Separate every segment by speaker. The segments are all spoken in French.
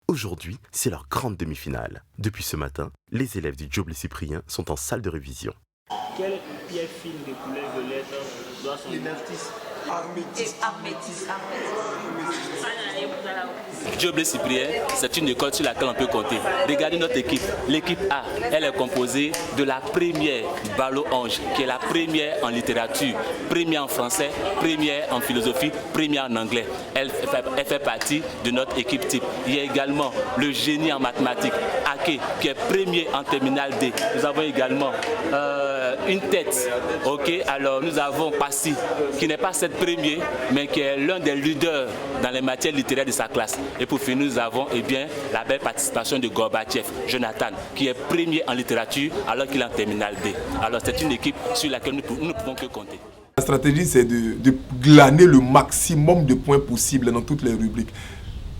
Speaker 1: Aujourd'hui, c'est leur grande demi-finale. Depuis ce matin, les élèves du Job Cyprien sont en salle de révision.
Speaker 2: Quelle pierre fine de couleur violette doit son
Speaker 3: Job Cyprien, c'est une école sur laquelle on peut compter. Regardez notre équipe. L'équipe A, elle est composée de la première Balo-Ange, qui est la première en littérature, première en français, première en philosophie, première en anglais. Elle fait partie de notre équipe type. Il y a également le génie en mathématiques, Ake, qui est premier en terminale D. Nous avons également une tête. Ok, alors nous avons Passy, qui n'est pas cette première, mais qui est l'un des leaders dans les matières littéraires de sa classe. Et pour finir, nous avons la belle participation de Gorbatchev, Jonathan, qui est premier en littérature alors qu'il est en terminale D. Alors c'est une équipe sur laquelle nous ne pouvons que compter.
Speaker 4: La stratégie, c'est de glaner le maximum de points possibles dans toutes les rubriques.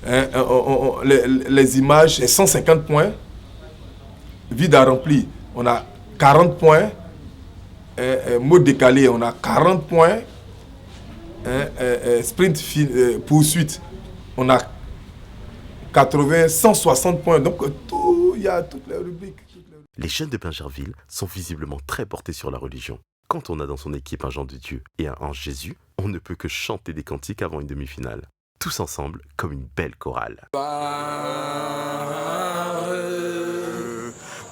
Speaker 4: Les images, 150 points. Vide à remplir, on a 40 points. Mot décalé, on a 40 points. Sprint poursuite, on a 160 points. Donc, il y a toutes les rubriques.
Speaker 1: Les jeunes de Bingerville sont visiblement très portés sur la religion. Quand on a dans son équipe un Jean de Dieu et un Ange Jésus, on ne peut que chanter des cantiques avant une demi-finale. Tous ensemble, comme une belle chorale.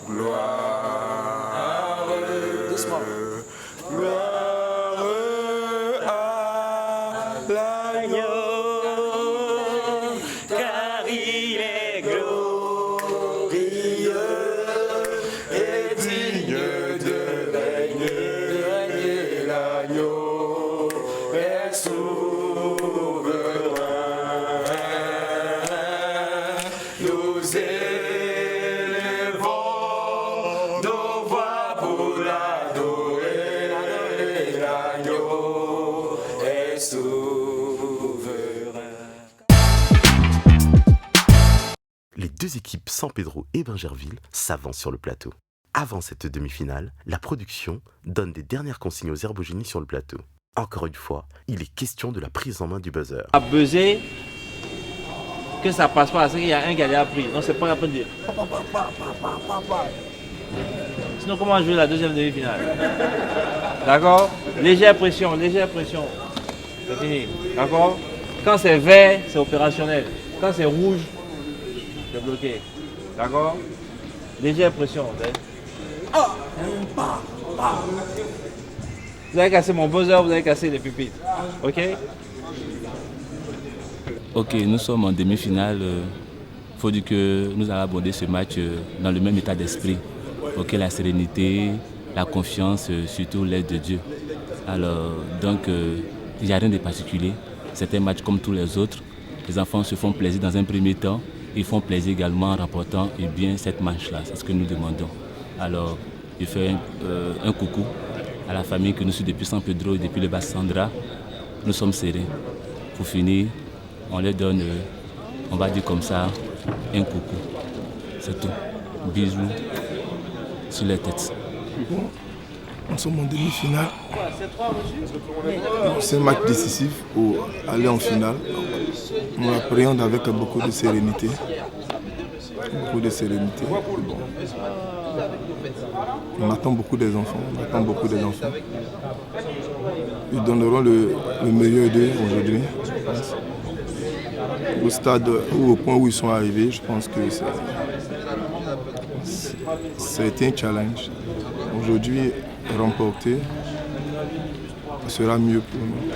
Speaker 4: Gloire, doucement. Gloire à l'agneau, car il est glorieux et digne de régner. L'agneau est souverain. Nous élevons nos voix pour l'adorer. L'agneau est souverain.
Speaker 1: Les deux équipes San Pedro et Bingerville s'avancent sur le plateau. Avant cette demi-finale, la production donne des dernières consignes aux herbogénies sur le plateau. Encore une fois, il est question de la prise en main du buzzer.
Speaker 5: À buzzer, que ça passe pas, c'est qu'il y a un qui a déjà pris. Donc c'est pas la peine de dire. Sinon comment jouer la deuxième demi-finale? D'accord? Légère pression, légère pression. C'est fini. D'accord? Quand c'est vert, c'est opérationnel. Quand c'est rouge, c'est bloqué. D'accord? Légère pression. Vous avez cassé mon buzzer, vous avez cassé les pupitres. Ok?
Speaker 3: Ok, nous sommes en demi-finale. Il faut dire que nous allons aborder ce match dans le même état d'esprit. Ok, la sérénité, la confiance, surtout l'aide de Dieu. Alors, donc, il n'y a rien de particulier. C'est un match comme tous les autres. Les enfants se font plaisir dans un premier temps. Ils font plaisir également en remportant bien cette manche-là. C'est ce que nous demandons. Alors, je fais un coucou à la famille que nous sommes depuis San Pedro et depuis le Bas-Sandra. Nous sommes serrés. Pour finir, on leur donne, on va dire comme ça, un coucou. C'est tout. Bisous sur les têtes.
Speaker 4: Nous sommes en demi-finale. C'est un match décisif pour aller en finale. On l'appréhende avec beaucoup de sérénité. Beaucoup de sérénité. Bon. On attend beaucoup des enfants. Ils donneront le meilleur d'eux aujourd'hui. Au stade ou au point où ils sont arrivés, je pense que ça a été un challenge. Aujourd'hui, remporter sera mieux pour nous.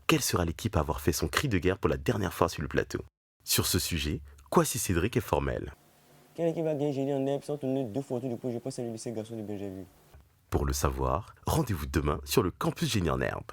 Speaker 1: Quelle sera l'équipe à avoir fait son cri de guerre pour la dernière fois sur le plateau? Sur ce sujet, Kwasi Cédric est formel.
Speaker 6: Quelle équipe va gagner Génie en herbe sans tourner 2 fois autour du pot? Je pense que c'est le lycée garçon de Bingerville.
Speaker 1: Pour le savoir, rendez-vous demain sur le campus Génie en herbe.